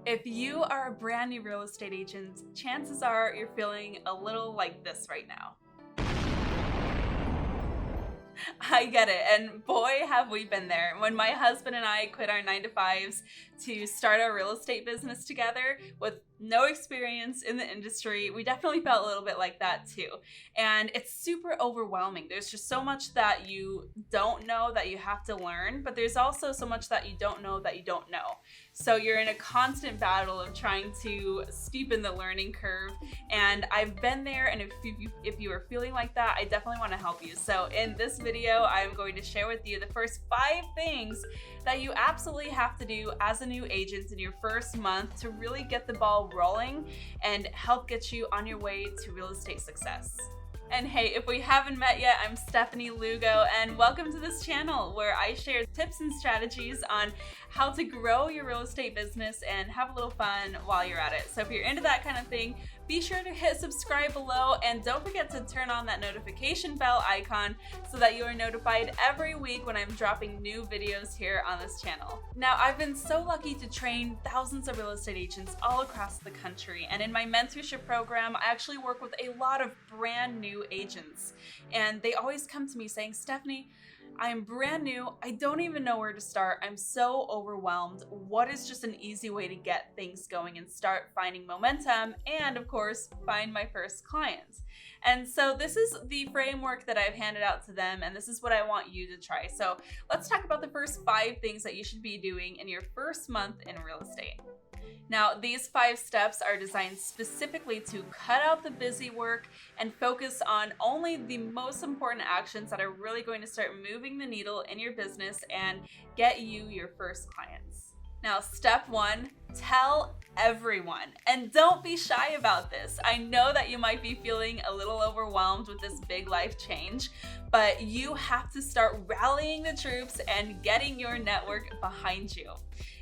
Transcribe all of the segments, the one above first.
If you are a brand new real estate agent, chances are you're feeling a little like this right now. I get it, and boy have we been there. When my husband and I quit our 9-to-5s to start our real estate business together with no experience in the industry, we definitely felt a little bit like that too. And it's super overwhelming. There's just so much that you don't know that you have to learn, but there's also so much that you don't know that you don't know. So you're in a constant battle of trying to steepen the learning curve. And I've been there, and if you are feeling like that, I definitely want to help you. So in this video, I'm going to share with you the first 5 things that you absolutely have to do as a new agent in your first month to really get the ball rolling and help get you on your way to real estate success. And hey, if we haven't met yet, I'm Stefanie Lugo, and welcome to this channel where I share tips and strategies on how to grow your real estate business and have a little fun while you're at it. So if you're into that kind of thing, be sure to hit subscribe below, and don't forget to turn on that notification bell icon so that you are notified every week when I'm dropping new videos here on this channel. Now, I've been so lucky to train thousands of real estate agents all across the country, and in my mentorship program, I actually work with a lot of brand new agents, and they always come to me saying, Stefanie, I am brand new. I don't even know where to start. I'm so overwhelmed. What is just an easy way to get things going and start finding momentum and, of course, find my first clients? And so this is the framework that I've handed out to them, and this is what I want you to try. So let's talk about the first 5 things that you should be doing in your first month in real estate. Now, these 5 steps are designed specifically to cut out the busy work and focus on only the most important actions that are really going to start moving the needle in your business and get you your first clients. Now, step 1, tell everyone. And don't be shy about this. I know that you might be feeling a little overwhelmed with this big life change, but you have to start rallying the troops and getting your network behind you.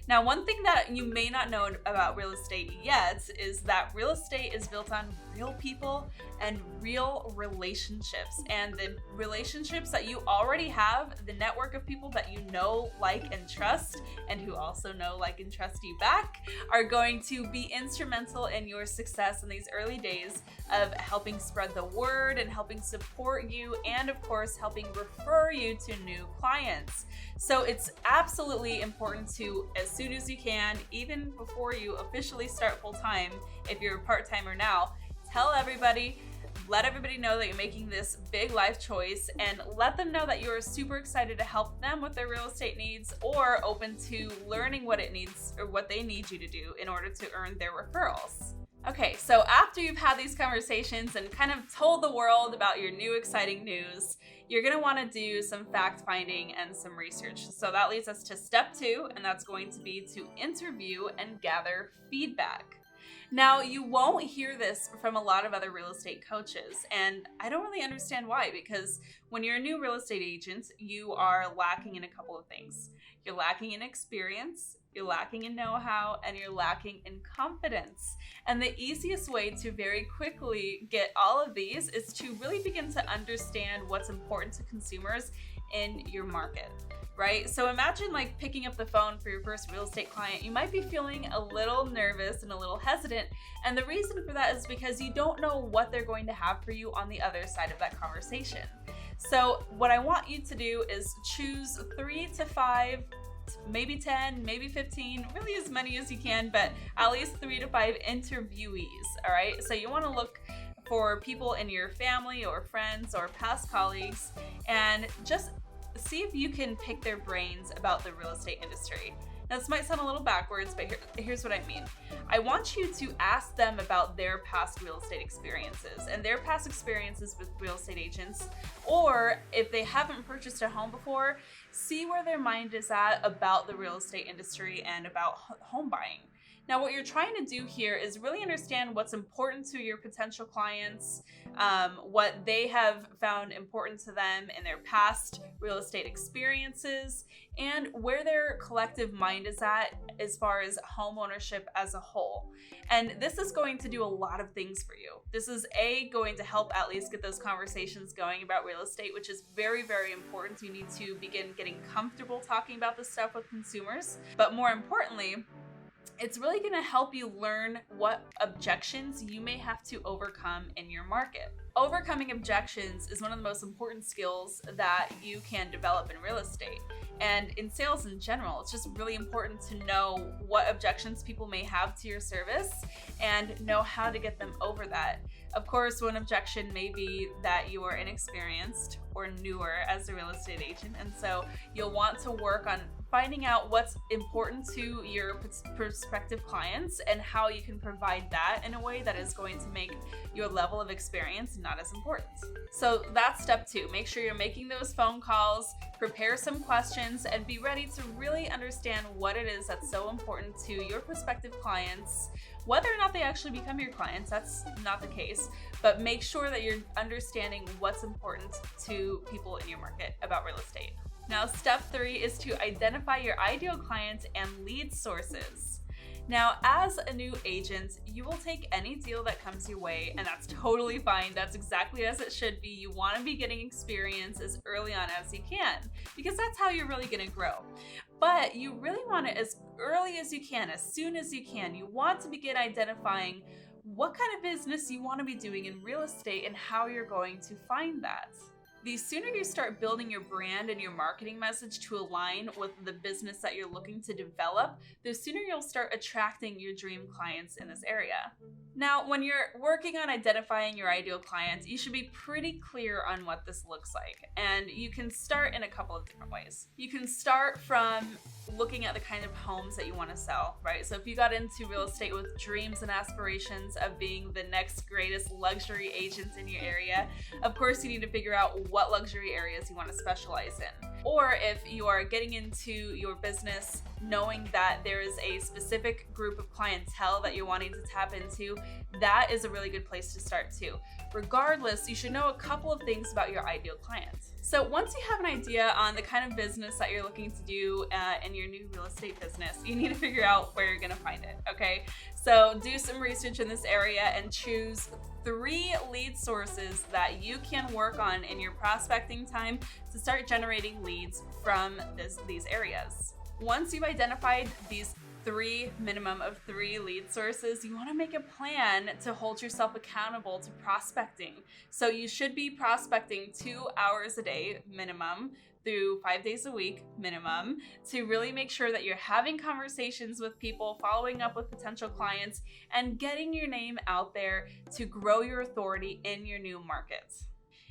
Now, one thing that you may not know about real estate yet is that real estate is built on real people and real relationships. And the relationships that you already have, the network of people that you know, like, and trust, and who also know, like, and trust you back, are going to be instrumental in your success in these early days of helping spread the word and helping support you, and of course, helping refer you to new clients. So it's absolutely important to, as soon as you can, even before you officially start full-time, if you're a part-timer now, tell everybody, let everybody know that you're making this big life choice, and let them know that you're super excited to help them with their real estate needs, or open to learning what it needs or what they need you to do in order to earn their referrals. Okay, so after you've had these conversations and kind of told the world about your new exciting news, you're gonna wanna do some fact finding and some research. So that leads us to step 2, and that's going to be to interview and gather feedback. Now, you won't hear this from a lot of other real estate coaches, and I don't really understand why, because when you're a new real estate agent, you are lacking in a couple of things. You're lacking in experience, you're lacking in know-how, and you're lacking in confidence. And the easiest way to very quickly get all of these is to really begin to understand what's important to consumers in your market, right? So imagine like picking up the phone for your first real estate client. You might be feeling a little nervous and a little hesitant. And the reason for that is because you don't know what they're going to have for you on the other side of that conversation. So what I want you to do is choose 3 to 5, maybe 10, maybe 15, really as many as you can, but at least 3 to 5 interviewees, all right? So you want to look for people in your family or friends or past colleagues, and just see if you can pick their brains about the real estate industry. Now, this might sound a little backwards, but here's what I mean. I want you to ask them about their past real estate experiences and their past experiences with real estate agents, or if they haven't purchased a home before, see where their mind is at about the real estate industry and about home buying. Now, what you're trying to do here is really understand what's important to your potential clients, what they have found important to them in their past real estate experiences, and where their collective mind is at as far as home ownership as a whole. And this is going to do a lot of things for you. This is going to help at least get those conversations going about real estate, which is very, very important. You need to begin getting comfortable talking about this stuff with consumers. But more importantly, It's really going to help you learn what objections you may have to overcome in your market. Overcoming objections is one of the most important skills that you can develop in real estate. And in sales in general, it's just really important to know what objections people may have to your service and know how to get them over that. Of course, one objection may be that you are inexperienced or newer as a real estate agent, and so you'll want to work on finding out what's important to your prospective clients and how you can provide that in a way that is going to make your level of experience not as important. So that's step 2. Make sure you're making those phone calls, prepare some questions, and be ready to really understand what it is that's so important to your prospective clients. Whether or not they actually become your clients, that's not the case, but make sure that you're understanding what's important to people in your market about real estate. Now, step 3 is to identify your ideal clients and lead sources. Now, as a new agent, you will take any deal that comes your way, and that's totally fine. That's exactly as it should be. You want to be getting experience as early on as you can, because that's how you're really going to grow. But you really want it as early as you can, as soon as you can. You want to begin identifying what kind of business you want to be doing in real estate and how you're going to find that. The sooner you start building your brand and your marketing message to align with the business that you're looking to develop, the sooner you'll start attracting your dream clients in this area. Now, when you're working on identifying your ideal clients, you should be pretty clear on what this looks like. And you can start in a couple of different ways. You can start from looking at the kind of homes that you want to sell, right? So if you got into real estate with dreams and aspirations of being the next greatest luxury agent in your area, of course you need to figure out what luxury areas you want to specialize in. Or if you are getting into your business knowing that there is a specific group of clientele that you're wanting to tap into, that is a really good place to start too. Regardless, you should know a couple of things about your ideal clients. So once you have an idea on the kind of business that you're looking to do in your new real estate business, you need to figure out where you're gonna find it, okay? So do some research in this area and choose 3 lead sources that you can work on in your prospecting time to start generating leads from these areas. Once you've identified these minimum of 3 lead sources, you want to make a plan to hold yourself accountable to prospecting. So you should be prospecting 2 hours a day minimum through 5 days a week minimum to really make sure that you're having conversations with people, following up with potential clients, and getting your name out there to grow your authority in your new market.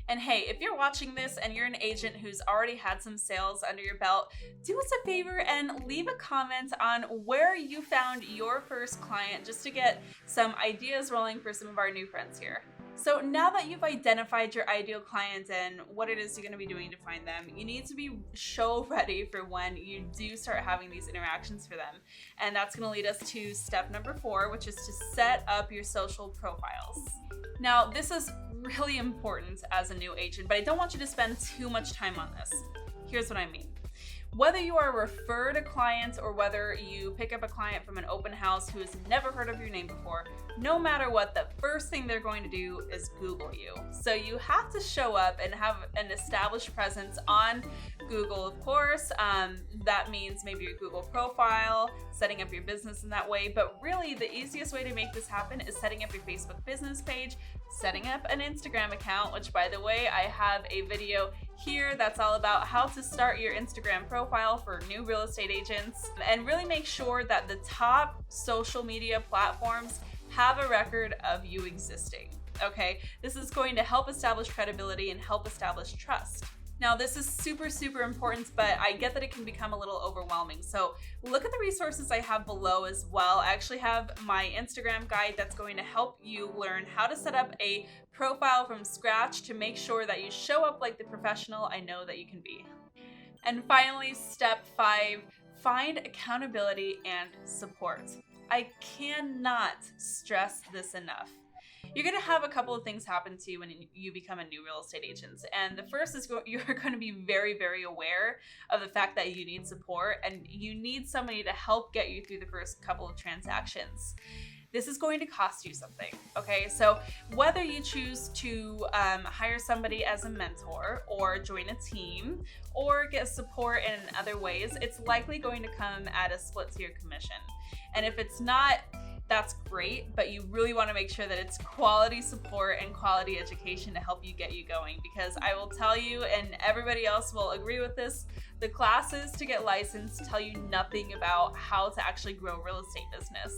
And hey, if you're watching this and you're an agent who's already had some sales under your belt, do us a favor and leave a comment on where you found your first client, just to get some ideas rolling for some of our new friends here. So now that you've identified your ideal client and what it is you're going to be doing to find them, you need to be show ready for when you do start having these interactions for them. And that's going to lead us to step number 4, which is to set up your social profiles. Now, this is really important as a new agent, but I don't want you to spend too much time on this. Here's what I mean. Whether you are referred a client or whether you pick up a client from an open house who has never heard of your name before, no matter what, the first thing they're going to do is Google you. So you have to show up and have an established presence on Google, of course. That means maybe your Google profile, setting up your business in that way. But really, the easiest way to make this happen is setting up your Facebook business page, setting up an Instagram account, which, by the way, I have a video here that's all about how to start your Instagram profile for new real estate agents, and really make sure that the top social media platforms have a record of you existing, okay? This is going to help establish credibility and help establish trust. Now, this is super, super important, but I get that it can become a little overwhelming. So look at the resources I have below as well. I actually have my Instagram guide that's going to help you learn how to set up a profile from scratch to make sure that you show up like the professional I know that you can be. And finally, step 5, find accountability and support. I cannot stress this enough. You're going to have a couple of things happen to you when you become a new real estate agent. And the first is you're going to be very, very aware of the fact that you need support and you need somebody to help get you through the first couple of transactions. this is going to cost you something, okay? So whether you choose to hire somebody as a mentor or join a team or get support in other ways, it's likely going to come at a split to your commission. And if it's not, that's great, but you really want to make sure that it's quality support and quality education to help you get you going, because I will tell you, and everybody else will agree with this, the classes to get licensed tell you nothing about how to actually grow a real estate business.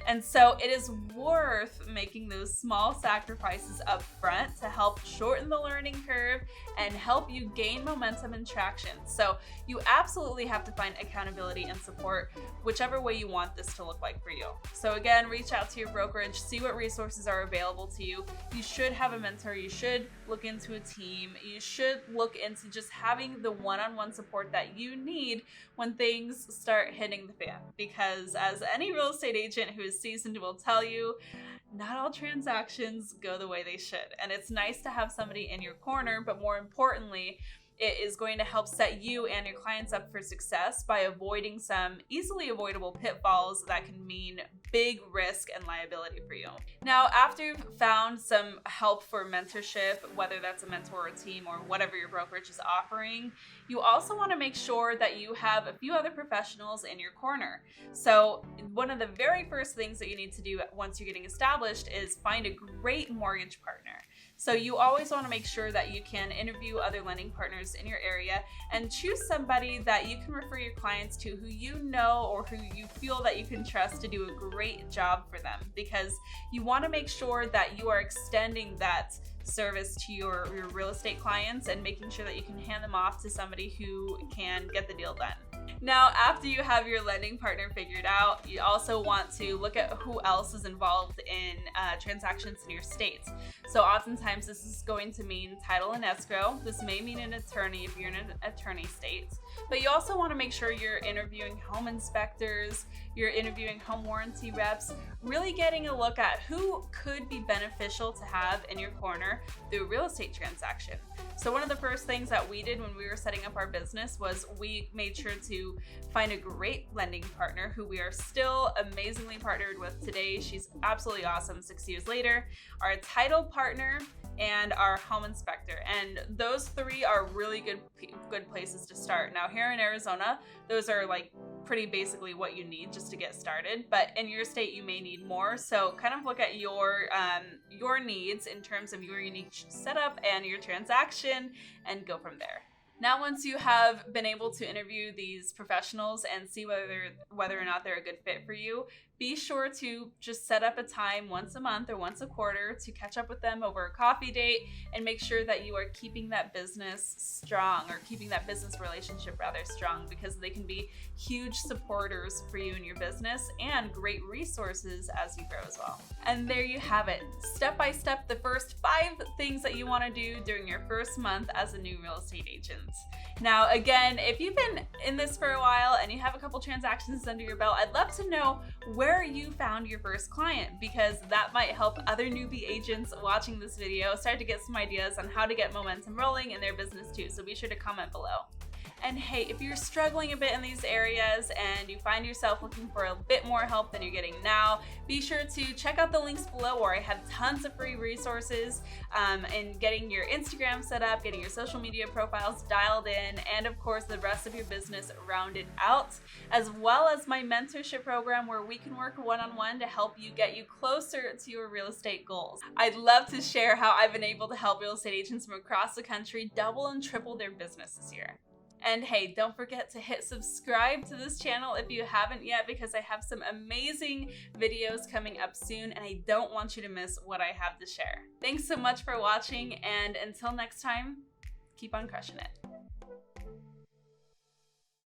And so it is worth making those small sacrifices up front to help shorten the learning curve and help you gain momentum and traction. So you absolutely have to find accountability and support whichever way you want this to look like for you. So again, reach out to your brokerage, see what resources are available to you. You should have a mentor, you should look into a team, you should look into just having the one-on-one support that you need when things start hitting the fan. Because as any real estate agent who is seasoned will tell you, not all transactions go the way they should. And it's nice to have somebody in your corner, but more importantly, it is going to help set you and your clients up for success by avoiding some easily avoidable pitfalls that can mean big risk and liability for you. Now, after you've found some help for mentorship, whether that's a mentor or a team or whatever your brokerage is offering, you also want to make sure that you have a few other professionals in your corner. So one of the very first things that you need to do once you're getting established is find a great mortgage partner. So you always want to make sure that you can interview other lending partners in your area and choose somebody that you can refer your clients to who you know or who you feel that you can trust to do a great job for them, because you want to make sure that you are extending that service to your real estate clients and making sure that you can hand them off to somebody who can get the deal done. Now, after you have your lending partner figured out, you also want to look at who else is involved in transactions in your state. So oftentimes this is going to mean title and escrow. This may mean an attorney if you're in an attorney state, but you also want to make sure you're interviewing home inspectors, you're interviewing home warranty reps, really getting a look at who could be beneficial to have in your corner through a real estate transaction. So one of the first things that we did when we were setting up our business was we made sure to find a great lending partner who we are still amazingly partnered with today. She's absolutely awesome 6 years later. Our title partner and our home inspector. And those three are really good places to start. Now here in Arizona, those are like pretty basically what you need just to get started. But in your state, you may need more. So kind of look at your needs in terms of your unique setup and your transaction and go from there. Now, once you have been able to interview these professionals and see whether or not they're a good fit for you, be sure to just set up a time once a month or once a quarter to catch up with them over a coffee date and make sure that you are keeping that business strong, or keeping that business relationship rather strong, because they can be huge supporters for you and your business and great resources as you grow as well. And there you have it. Step by step, the first 5 things that you want to do during your first month as a new real estate agent. Now, again, if you've been in this for a while and you have a couple transactions under your belt, I'd love to know where you found your first client, because that might help other newbie agents watching this video start to get some ideas on how to get momentum rolling in their business too. So be sure to comment below. And hey, if you're struggling a bit in these areas and you find yourself looking for a bit more help than you're getting now, be sure to check out the links below where I have tons of free resources in getting your Instagram set up, getting your social media profiles dialed in, and of course the rest of your business rounded out, as well as my mentorship program where we can work one-on-one to help you get you closer to your real estate goals. I'd love to share how I've been able to help real estate agents from across the country double and triple their business this year. And hey, don't forget to hit subscribe to this channel if you haven't yet, because I have some amazing videos coming up soon and I don't want you to miss what I have to share. Thanks so much for watching, and until next time, keep on crushing it.